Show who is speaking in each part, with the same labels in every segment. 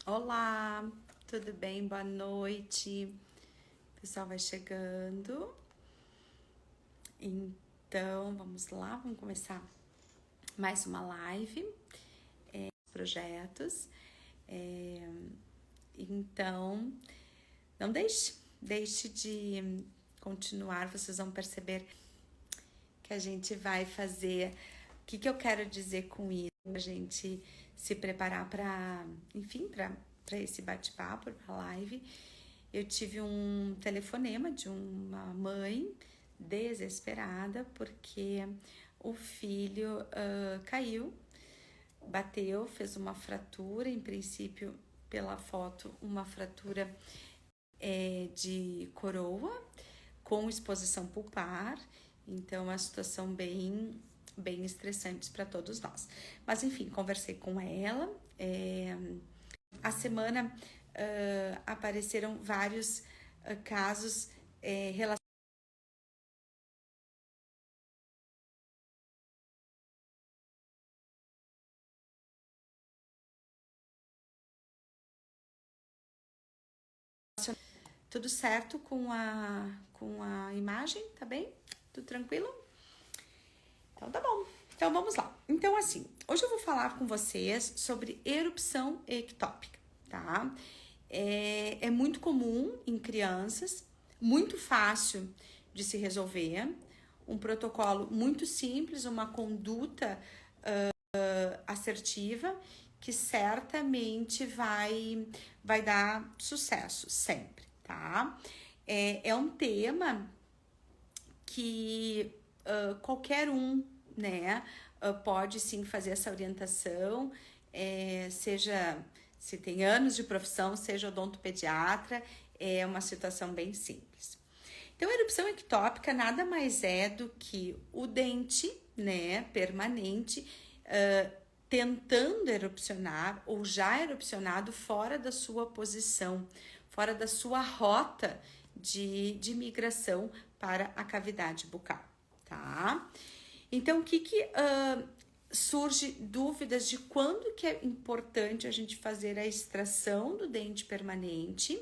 Speaker 1: Olá, tudo bem? Boa noite. O pessoal vai chegando. Então, vamos lá, vamos começar mais uma live, projetos. Então, não deixe de continuar, vocês vão perceber que a gente vai fazer. O que eu quero dizer com isso? A gente se preparar para, enfim, para esse bate-papo, para a live. Eu tive um telefonema de uma mãe desesperada porque o filho caiu, bateu, fez uma fratura, em princípio, pela foto, uma fratura de coroa com exposição pulpar. Então, uma situação bem estressante para todos nós. Mas, enfim, conversei com ela. A semana apareceram vários casos relacionados tudo certo com a imagem, tá bem? Tudo tranquilo? Então tá bom. Então vamos lá. Então assim, hoje eu vou falar com vocês sobre erupção ectópica, tá? É muito comum em crianças, muito fácil de se resolver, um protocolo muito simples, uma conduta assertiva que certamente vai dar sucesso sempre, tá? É um tema que qualquer um, né, pode sim fazer essa orientação, seja se tem anos de profissão, seja odontopediatra, é uma situação bem simples. Então, a erupção ectópica nada mais é do que o dente, né, permanente, tentando erupcionar ou já erupcionado fora da sua posição, fora da sua rota de migração para a cavidade bucal, tá? Então, o que surge dúvidas de quando que é importante a gente fazer a extração do dente permanente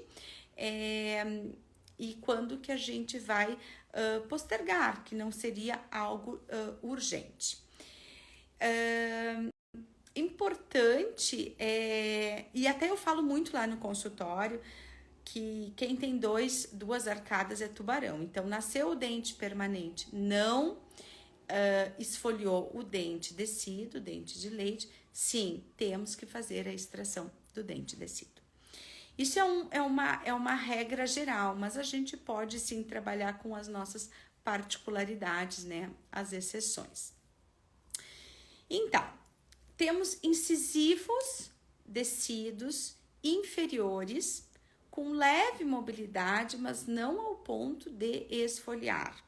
Speaker 1: e quando que a gente vai postergar, que não seria algo urgente. Importante, e até eu falo muito lá no consultório, que quem tem duas arcadas é tubarão. Então, nasceu o dente permanente, não esfoliou o dente descido, dente de leite, sim, temos que fazer a extração do dente descido. Isso é uma regra geral, mas a gente pode sim trabalhar com as nossas particularidades, né? As exceções. Então, temos incisivos descidos inferiores com leve mobilidade, mas não ao ponto de esfoliar.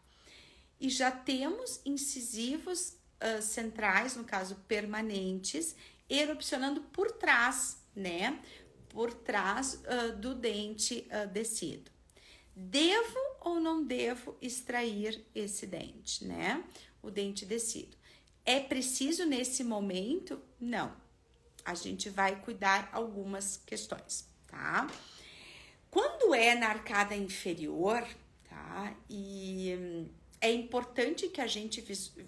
Speaker 1: E já temos incisivos centrais, no caso permanentes, erupcionando por trás, né? Por trás do dente descido. Devo ou não devo extrair esse dente, né? O dente descido. É preciso nesse momento? Não. A gente vai cuidar algumas questões, tá? Quando é na arcada inferior, tá? E é importante que a gente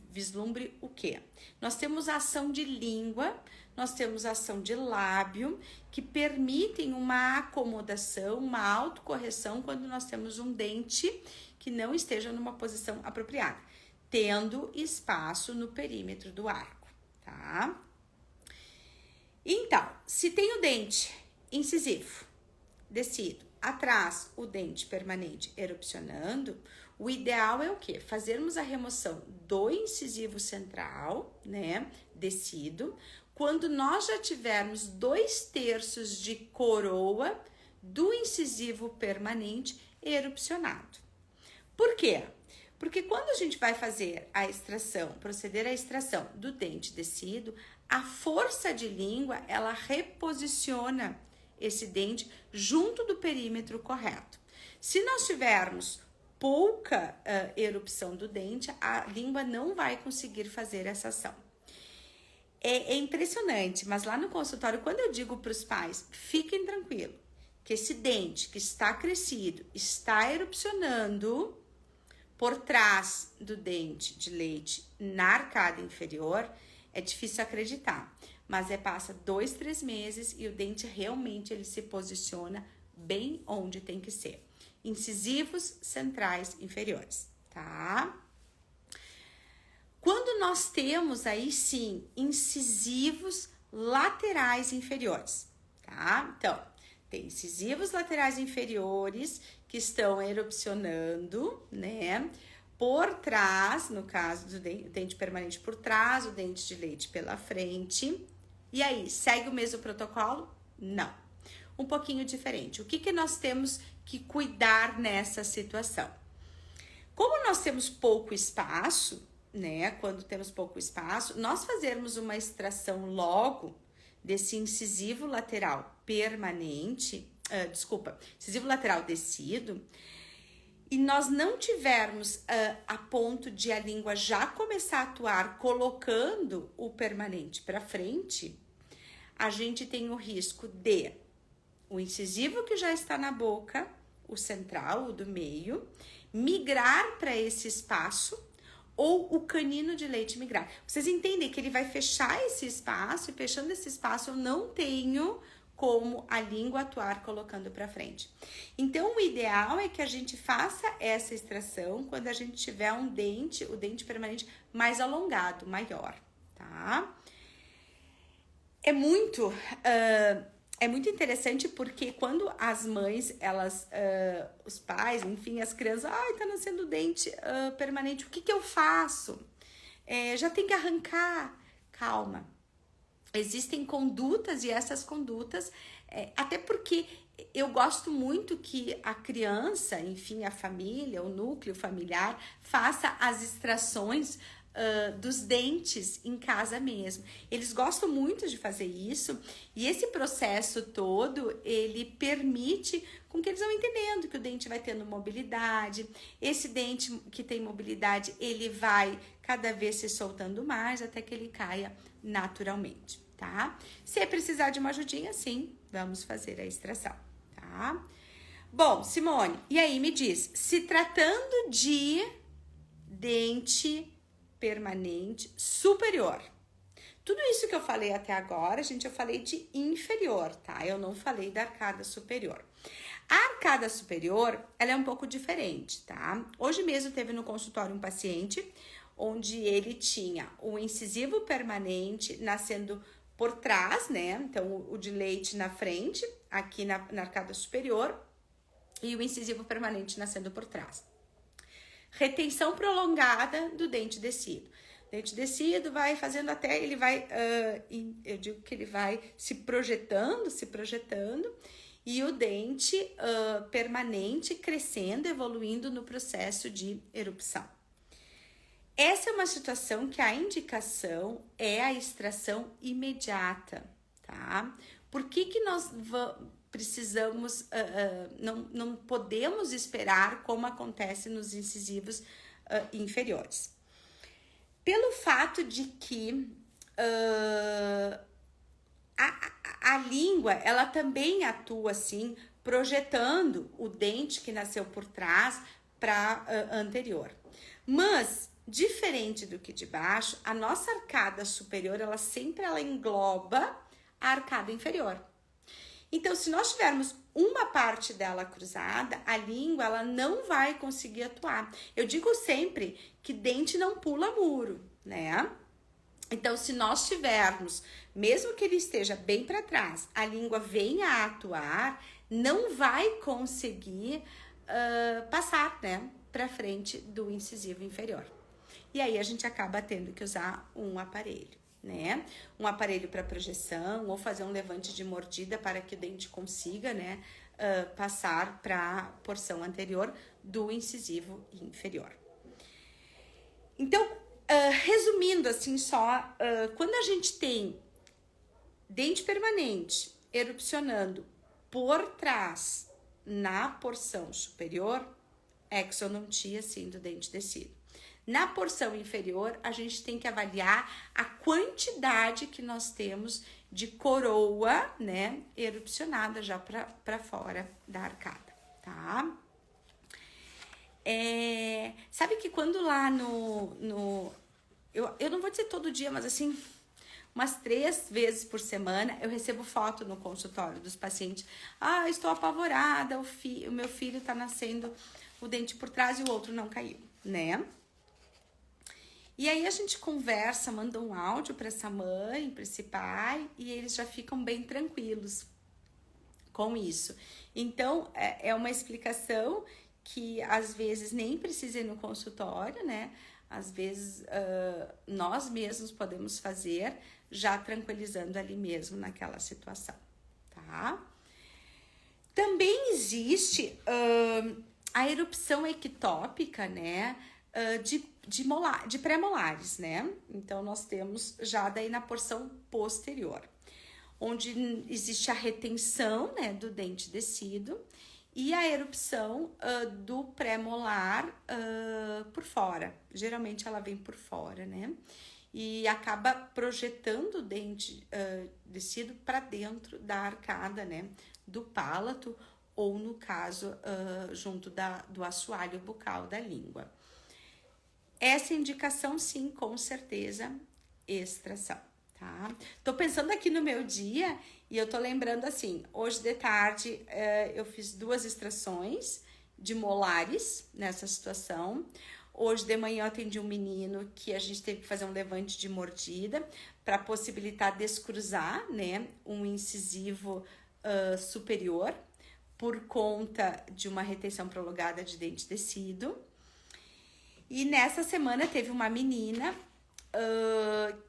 Speaker 1: vislumbre o quê? Nós temos a ação de língua, nós temos a ação de lábio, que permitem uma acomodação, uma autocorreção quando nós temos um dente que não esteja numa posição apropriada, tendo espaço no perímetro do arco, tá? Então, se tem o dente incisivo, descido, atrás o dente permanente erupcionando, o ideal é o quê? Fazermos a remoção do incisivo central, né, descido, quando nós já tivermos 2/3 de coroa do incisivo permanente erupcionado. Por quê? Porque quando a gente vai fazer a extração, proceder à extração do dente descido, a força de língua, ela reposiciona esse dente junto do perímetro correto. Se nós tivermos pouca erupção do dente, a língua não vai conseguir fazer essa ação. É impressionante, mas lá no consultório, quando eu digo para os pais, fiquem tranquilos, que esse dente que está crescido, está erupcionando por trás do dente de leite na arcada inferior, é difícil acreditar. Mas passa 2, 3 meses e o dente realmente ele se posiciona bem onde tem que ser. Incisivos centrais inferiores, tá? Quando nós temos aí sim incisivos laterais inferiores, tá? Então, tem incisivos laterais inferiores que estão erupcionando, né? Por trás, no caso do dente permanente por trás, o dente de leite pela frente. E aí, segue o mesmo protocolo? Não. Um pouquinho diferente. O que nós temos que cuidar nessa situação? Como nós temos pouco espaço, né? Quando temos pouco espaço, nós fazermos uma extração logo desse incisivo lateral permanente, incisivo lateral descido, e nós não tivermos a ponto de a língua já começar a atuar colocando o permanente para frente, a gente tem o risco de o incisivo que já está na boca, o central, o do meio, migrar para esse espaço, ou o canino de leite migrar. Vocês entendem que ele vai fechar esse espaço, e fechando esse espaço eu não tenho como a língua atuar colocando para frente. Então, o ideal é que a gente faça essa extração quando a gente tiver o dente permanente mais alongado, maior, tá? É muito interessante porque quando as mães, os pais, enfim, as crianças, tá nascendo dente permanente, o que eu faço? Já tem que arrancar. Calma. Existem condutas e essas condutas, até porque eu gosto muito que a criança, enfim, a família, o núcleo familiar, faça as extrações dos dentes em casa mesmo. Eles gostam muito de fazer isso e esse processo todo, ele permite com que eles vão entendendo que o dente vai tendo mobilidade, esse dente que tem mobilidade, ele vai cada vez se soltando mais até que ele caia naturalmente, tá? Se precisar de uma ajudinha, sim, vamos fazer a extração, tá? Bom, Simone, e aí me diz, se tratando de dente permanente superior. Tudo isso que eu falei até agora, gente, eu falei de inferior, tá? Eu não falei da arcada superior. A arcada superior, ela é um pouco diferente, tá? Hoje mesmo teve no consultório um paciente onde ele tinha o incisivo permanente nascendo por trás, né? Então, o de leite na frente, aqui na arcada superior, e o incisivo permanente nascendo por trás. Retenção prolongada do dente descido. O dente descido vai fazendo até, ele vai, eu digo que ele vai se projetando, e o dente permanente crescendo, evoluindo no processo de erupção. Essa é uma situação que a indicação é a extração imediata, tá? Por que nós precisamos, não podemos esperar como acontece nos incisivos inferiores? Pelo fato de que a língua, ela também atua assim, projetando o dente que nasceu por trás para anterior. Mas, diferente do que de baixo, a nossa arcada superior, ela sempre engloba a arcada inferior. Então, se nós tivermos uma parte dela cruzada, a língua ela não vai conseguir atuar. Eu digo sempre que dente não pula muro, né? Então, se nós tivermos, mesmo que ele esteja bem para trás, a língua venha a atuar, não vai conseguir passar, né, para frente do incisivo inferior. E aí a gente acaba tendo que usar um aparelho, né? Um aparelho para projeção ou fazer um levante de mordida para que o dente consiga, né, passar para a porção anterior do incisivo inferior. Então, resumindo assim só, quando a gente tem dente permanente erupcionando por trás na porção superior, exodontia sim do dente descido. Na porção inferior, a gente tem que avaliar a quantidade que nós temos de coroa, né, erupcionada já para fora da arcada, tá? Sabe que quando lá eu não vou dizer todo dia, mas assim, umas 3 vezes por semana, eu recebo foto no consultório dos pacientes. Ah, estou apavorada, o meu filho tá nascendo o dente por trás e o outro não caiu, né? E aí a gente conversa, manda um áudio para essa mãe, para esse pai, e eles já ficam bem tranquilos com isso. Então, é uma explicação que às vezes nem precisa ir no consultório, né? Às vezes nós mesmos podemos fazer, já tranquilizando ali mesmo naquela situação, tá? Também existe a erupção ectópica, né? De pré-molares, né? Então, nós temos já daí na porção posterior, onde existe a retenção, né, do dente descido e a erupção do pré-molar por fora. Geralmente ela vem por fora, né? E acaba projetando o dente descido para dentro da arcada, né, do palato, ou no caso, junto do assoalho bucal da língua. Essa indicação, sim, com certeza, extração, tá? Tô pensando aqui no meu dia e eu tô lembrando assim, hoje de tarde eu fiz 2 extrações de molares nessa situação. Hoje de manhã eu atendi um menino que a gente teve que fazer um levante de mordida para possibilitar descruzar, né, um incisivo superior por conta de uma retenção prolongada de dente descido. E nessa semana teve uma menina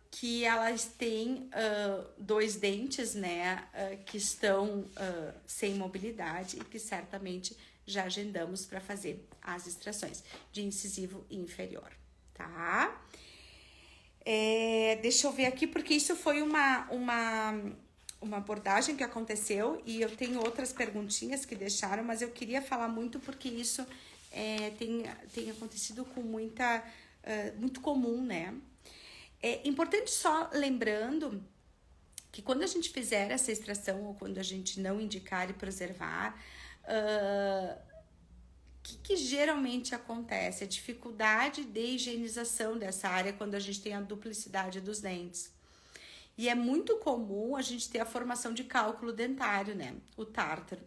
Speaker 1: que elas têm 2 dentes, né, que estão sem mobilidade e que certamente já agendamos para fazer as extrações de incisivo inferior, tá? Deixa eu ver aqui, porque isso foi uma abordagem que aconteceu e eu tenho outras perguntinhas que deixaram, mas eu queria falar muito porque isso tem acontecido com muito comum, né? É importante só lembrando que quando a gente fizer essa extração ou quando a gente não indicar e preservar, que geralmente acontece? A dificuldade de higienização dessa área quando a gente tem a duplicidade dos dentes. E é muito comum a gente ter a formação de cálculo dentário, né? O tártaro.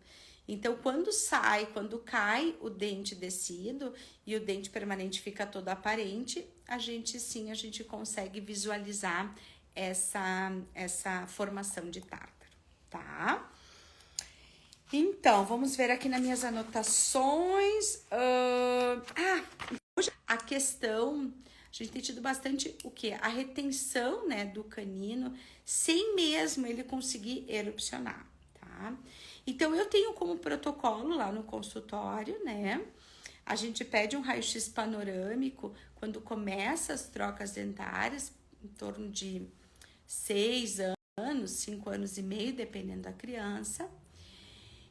Speaker 1: Então, quando cai o dente descido e o dente permanente fica todo aparente, a gente consegue visualizar essa formação de tártaro, tá? Então, vamos ver aqui nas minhas anotações. A questão, a gente tem tido bastante o quê? A retenção, né, do canino, sem mesmo ele conseguir erupcionar, tá? Então, eu tenho como protocolo lá no consultório, né? A gente pede um raio-x panorâmico quando começa as trocas dentárias, em torno de 6 anos, 5 anos e meio, dependendo da criança.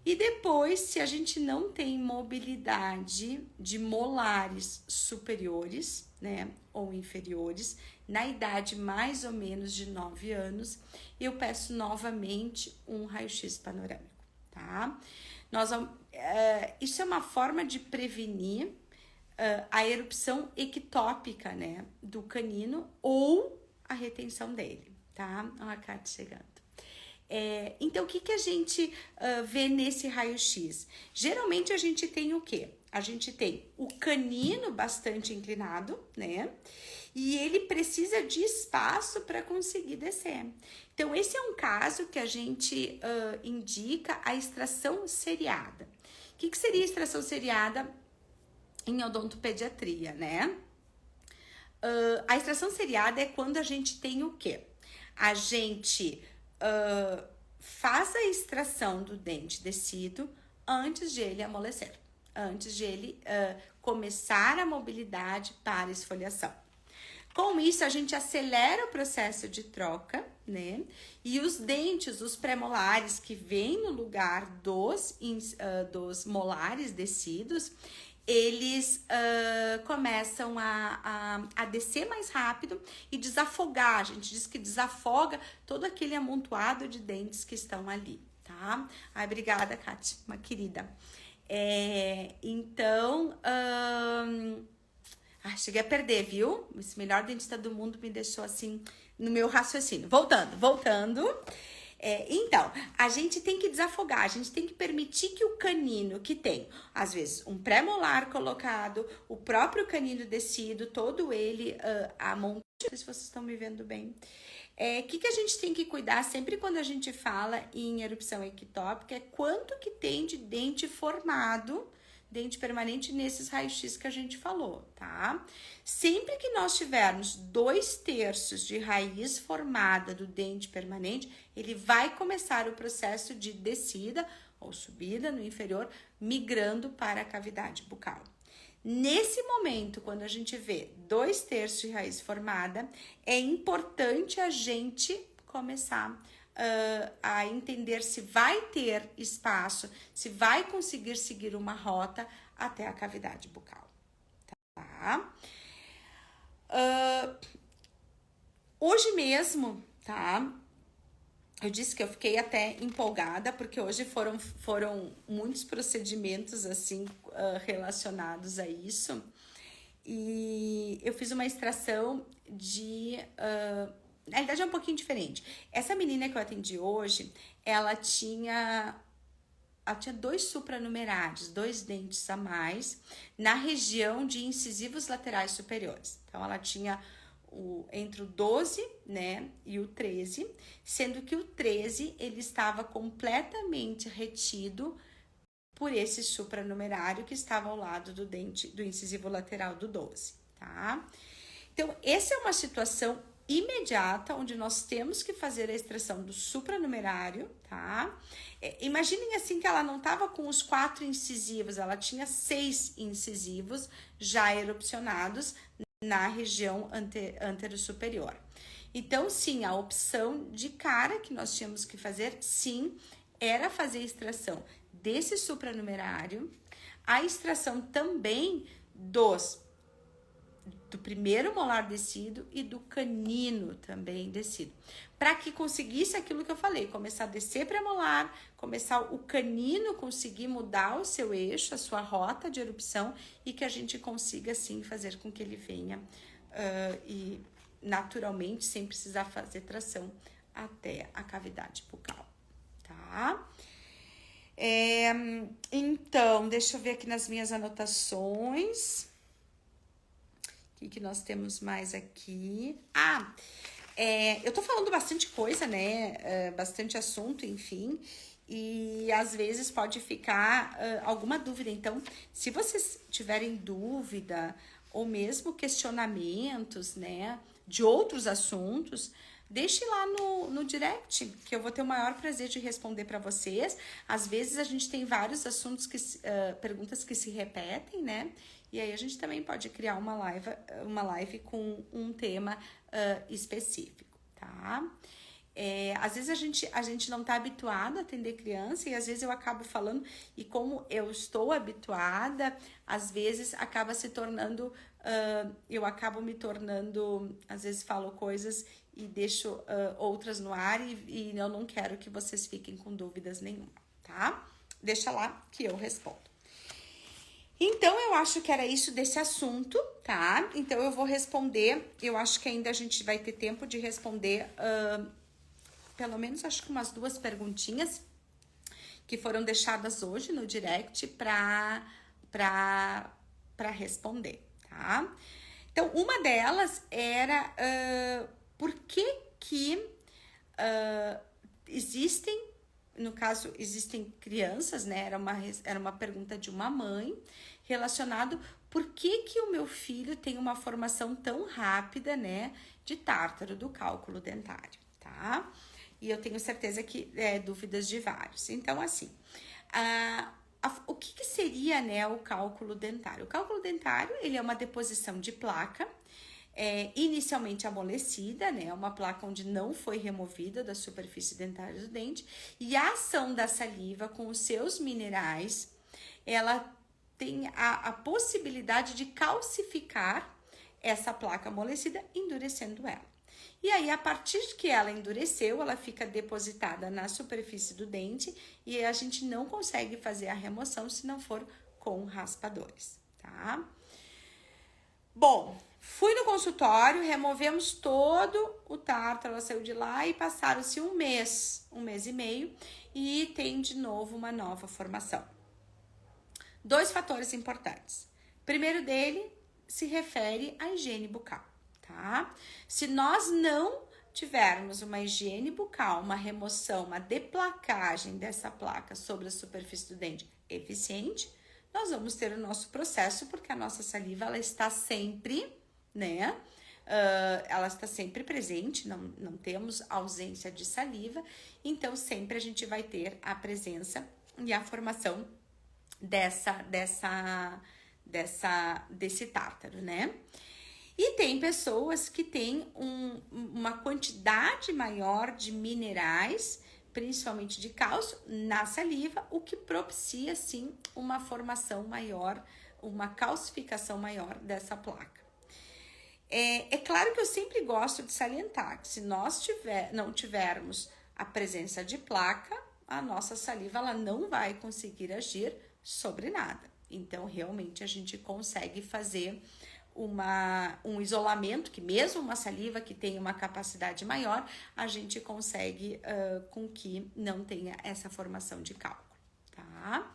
Speaker 1: E depois, se a gente não tem mobilidade de molares superiores, né, ou inferiores, na idade mais ou menos de 9 anos, eu peço novamente um raio-x panorâmico, tá? Isso é uma forma de prevenir a erupção ectópica, né, do canino ou a retenção dele, tá? Olha a carta chegando. Então, o que a gente vê nesse raio-x? Geralmente, a gente tem o quê? A gente tem o canino bastante inclinado, né? E ele precisa de espaço para conseguir descer. Então, esse é um caso que a gente indica a extração seriada. O que seria extração seriada em odontopediatria, né? A extração seriada é quando a gente tem o quê? A gente faz a extração do dente descido antes de ele amolecer, antes de ele começar a mobilidade para esfoliação. Com isso, a gente acelera o processo de troca, né? E os dentes, os pré-molares que vêm no lugar dos molares descidos, eles começam a descer mais rápido e desafogar. A gente diz que desafoga todo aquele amontoado de dentes que estão ali, tá? Ai, obrigada, Kátia, uma querida. Então, cheguei a perder, viu? Esse melhor dentista do mundo me deixou assim no meu raciocínio. Voltando. Então, a gente tem que desafogar, a gente tem que permitir que o canino que tem, às vezes, um pré-molar colocado, o próprio canino descido, todo ele amontado. Não sei se vocês estão me vendo bem. O que a gente tem que cuidar sempre quando a gente fala em erupção ectópica é quanto que tem de dente formado, dente permanente nesses raios-x que a gente falou, tá? Sempre que nós tivermos 2/3 de raiz formada do dente permanente, ele vai começar o processo de descida ou subida no inferior, migrando para a cavidade bucal. Nesse momento, quando a gente vê 2/3 de raiz formada, é importante a gente começar a entender se vai ter espaço, se vai conseguir seguir uma rota até a cavidade bucal, tá? Hoje mesmo, tá? Eu disse que eu fiquei até empolgada, porque hoje foram muitos procedimentos, assim, relacionados a isso. E eu fiz uma extração de... na realidade é um pouquinho diferente. Essa menina que eu atendi hoje, ela tinha 2 supranumerários, 2 dentes a mais, na região de incisivos laterais superiores. Então, ela tinha entre o 12, né, e o 13, sendo que o 13, ele estava completamente retido por esse supranumerário que estava ao lado do dente, do incisivo lateral do 12, tá? Então, essa é uma situação imediata, onde nós temos que fazer a extração do supranumerário, tá? Imaginem assim que ela não estava com os 4 incisivos, ela tinha 6 incisivos já erupcionados na região antero-superior. Então, sim, a opção de cara que nós tínhamos que fazer, sim, era fazer a extração desse supranumerário, a extração também do primeiro molar descido e do canino também descido, para que conseguisse aquilo que eu falei, começar a descer premolar, começar o canino conseguir mudar o seu eixo, a sua rota de erupção, e que a gente consiga assim fazer com que ele venha e naturalmente, sem precisar fazer tração, até a cavidade bucal, tá? Então, deixa eu ver aqui nas minhas anotações. O que nós temos mais aqui? Eu tô falando bastante coisa, né? Bastante assunto, enfim. E às vezes pode ficar alguma dúvida. Então, se vocês tiverem dúvida ou mesmo questionamentos, né? De outros assuntos, deixe lá no direct, que eu vou ter o maior prazer de responder para vocês. Às vezes a gente tem vários assuntos, perguntas que se repetem, né? E aí a gente também pode criar uma live com um tema específico, tá? Às vezes a gente não tá habituado a atender criança e às vezes eu acabo falando, e como eu estou habituada, às vezes acaba se tornando, eu acabo me tornando, às vezes falo coisas e deixo outras no ar e eu não quero que vocês fiquem com dúvidas nenhuma, tá? Deixa lá que eu respondo. Então, eu acho que era isso desse assunto, tá? Então, eu vou responder, eu acho que ainda a gente vai ter tempo de responder, pelo menos, acho que umas 2 perguntinhas que foram deixadas hoje no direct para responder, tá? Então, uma delas era por que existem, no caso, existem crianças, né? Era uma pergunta de uma mãe relacionado por que o meu filho tem uma formação tão rápida, né? De tártaro do cálculo dentário, tá? E eu tenho certeza que dúvidas de vários. Então, assim, o que seria, né, o cálculo dentário? O cálculo dentário, ele é uma deposição de placa, inicialmente amolecida, né? Uma placa onde não foi removida da superfície dentária do dente, e a ação da saliva com os seus minerais, ela tem a possibilidade de calcificar essa placa amolecida, endurecendo ela. E aí, a partir de que ela endureceu, ela fica depositada na superfície do dente e a gente não consegue fazer a remoção se não for com raspadores, tá? Bom, fui no consultório, removemos todo o tártaro, ela saiu de lá e passaram-se um mês e meio e tem de novo uma nova formação. 2 fatores importantes. Primeiro dele se refere à higiene bucal, tá? Se nós não tivermos uma higiene bucal, uma remoção, uma deplacagem dessa placa sobre a superfície do dente eficiente, nós vamos ter o nosso processo, porque a nossa saliva, ela está sempre, né? Ela está sempre presente, não temos ausência de saliva, então sempre a gente vai ter a presença e a formação desse tártaro, né? E tem pessoas que têm uma quantidade maior de minerais, principalmente de cálcio, na saliva, o que propicia, sim, uma formação maior, uma calcificação maior dessa placa. É claro que eu sempre gosto de salientar que se nós não tivermos a presença de placa, a nossa saliva ela não vai conseguir agir sobre nada. Então, realmente, a gente consegue fazer um isolamento, que mesmo uma saliva que tem uma capacidade maior, a gente consegue com que não tenha essa formação de cálculo, tá?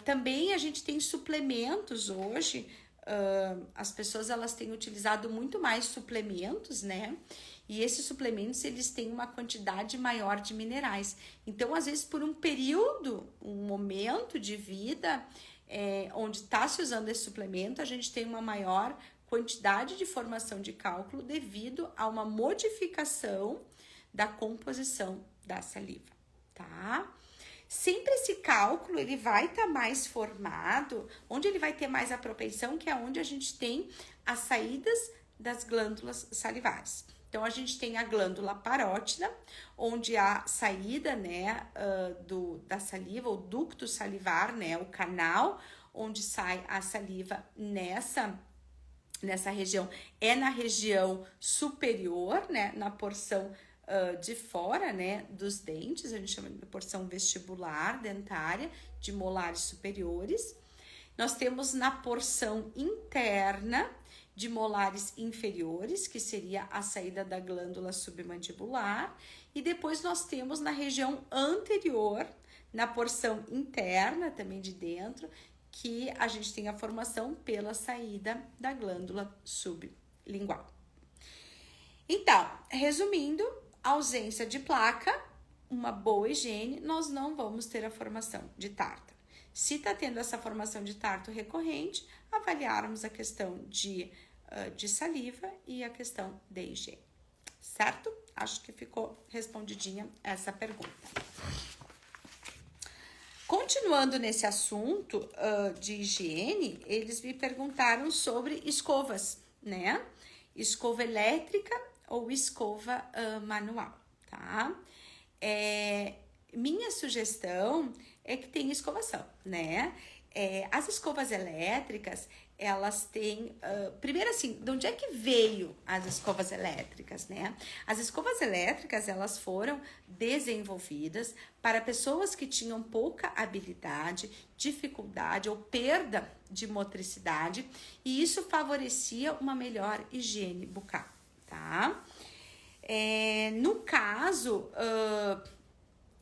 Speaker 1: Também a gente tem suplementos hoje, as pessoas elas têm utilizado muito mais suplementos, né? E esses suplementos, eles têm uma quantidade maior de minerais. Então, às vezes, por um período, um momento de vida, onde está se usando esse suplemento, a gente tem uma maior quantidade de formação de cálculo devido a uma modificação da composição da saliva, tá? Sempre esse cálculo, ele vai estar mais formado, onde ele vai ter mais a propensão, que é onde a gente tem as saídas das glândulas salivares. Então, a gente tem a glândula parótida, onde a saída, né, da saliva, o ducto salivar, né, o canal onde sai a saliva nessa região, é na região superior, né, na porção de fora, né, dos dentes, a gente chama de porção vestibular dentária, de molares superiores. Nós temos na porção interna de molares inferiores, que seria a saída da glândula submandibular, e depois nós temos na região anterior, na porção interna, também de dentro, que a gente tem a formação pela saída da glândula sublingual. Então, resumindo, ausência de placa, uma boa higiene, nós não vamos ter a formação de tártaro. Se está tendo essa formação de tártaro recorrente, avaliarmos a questão de saliva e a questão de higiene, certo? Acho que ficou respondidinha essa pergunta. Continuando nesse assunto de higiene, eles me perguntaram sobre escovas, né? Escova elétrica ou escova manual, tá? Minha sugestão é que tenha escovação, né? As escovas elétricas, elas têm... primeiro assim, de onde é que veio as escovas elétricas, né? As escovas elétricas, elas foram desenvolvidas para pessoas que tinham pouca habilidade, dificuldade ou perda de motricidade, e isso favorecia uma melhor higiene bucal, tá? No caso...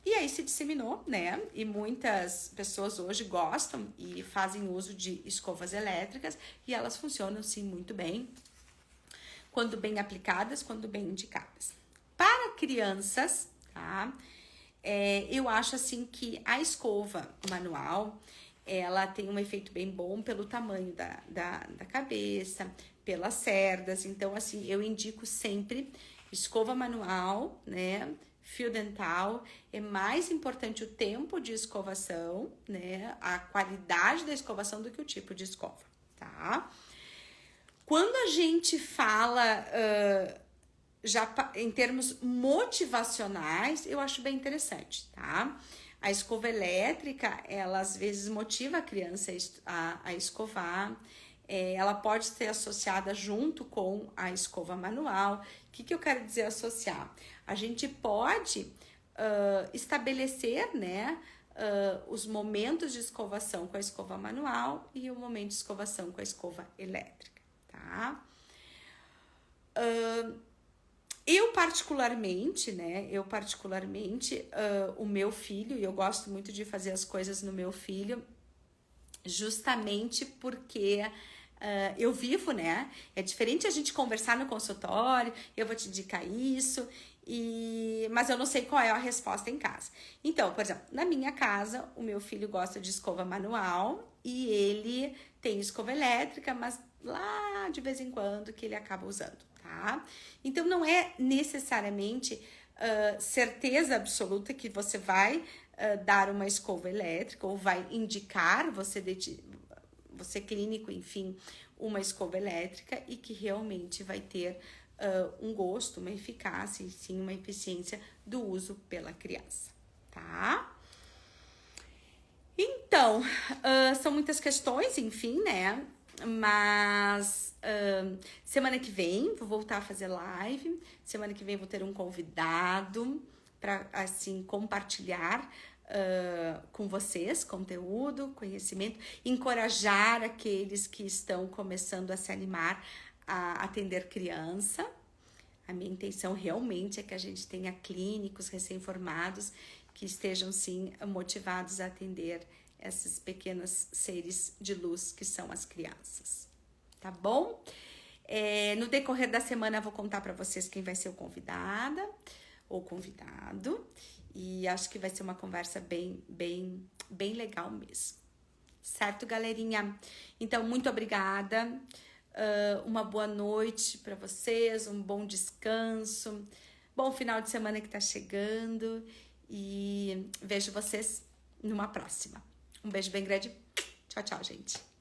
Speaker 1: E aí se disseminou, né? E muitas pessoas hoje gostam e fazem uso de escovas elétricas e elas funcionam, sim, muito bem, quando bem aplicadas, quando bem indicadas. Para crianças, tá? Eu acho, assim, que a escova manual, ela tem um efeito bem bom pelo tamanho da cabeça, pelas cerdas. Então, assim, eu indico sempre escova manual, né? Fio dental, é mais importante o tempo de escovação, né? A qualidade da escovação do que o tipo de escova, tá? Quando a gente fala já em termos motivacionais, eu acho bem interessante, tá? A escova elétrica, ela às vezes motiva a criança a escovar. Ela pode ser associada junto com a escova manual. O que eu quero dizer associar? A gente pode estabelecer, né, os momentos de escovação com a escova manual e o momento de escovação com a escova elétrica, tá? Eu particularmente, o meu filho, e eu gosto muito de fazer as coisas no meu filho, justamente porque eu vivo, né? É diferente a gente conversar no consultório, eu vou te indicar isso, mas eu não sei qual é a resposta em casa. Então, por exemplo, na minha casa, o meu filho gosta de escova manual e ele tem escova elétrica, mas lá de vez em quando que ele acaba usando, tá? Então, não é necessariamente certeza absoluta que você vai dar uma escova elétrica ou vai indicar você clínico, enfim, uma escova elétrica e que realmente vai ter um gosto, uma eficácia e sim uma eficiência do uso pela criança, tá? Então, são muitas questões, enfim, né? Mas semana que vem vou voltar a fazer live. Semana que vem vou ter um convidado para assim compartilhar com vocês conteúdo, conhecimento, encorajar aqueles que estão começando a se animar a atender criança. A minha intenção realmente é que a gente tenha clínicos recém-formados que estejam sim motivados a atender esses pequenos seres de luz que são as crianças, tá bom? No decorrer da semana eu vou contar para vocês quem vai ser o convidada ou convidado e acho que vai ser uma conversa bem legal mesmo, certo, galerinha? Então, muito obrigada, uma boa noite para vocês, um bom descanso, bom final de semana que tá chegando e vejo vocês numa próxima. Um beijo bem grande. Tchau, tchau, gente.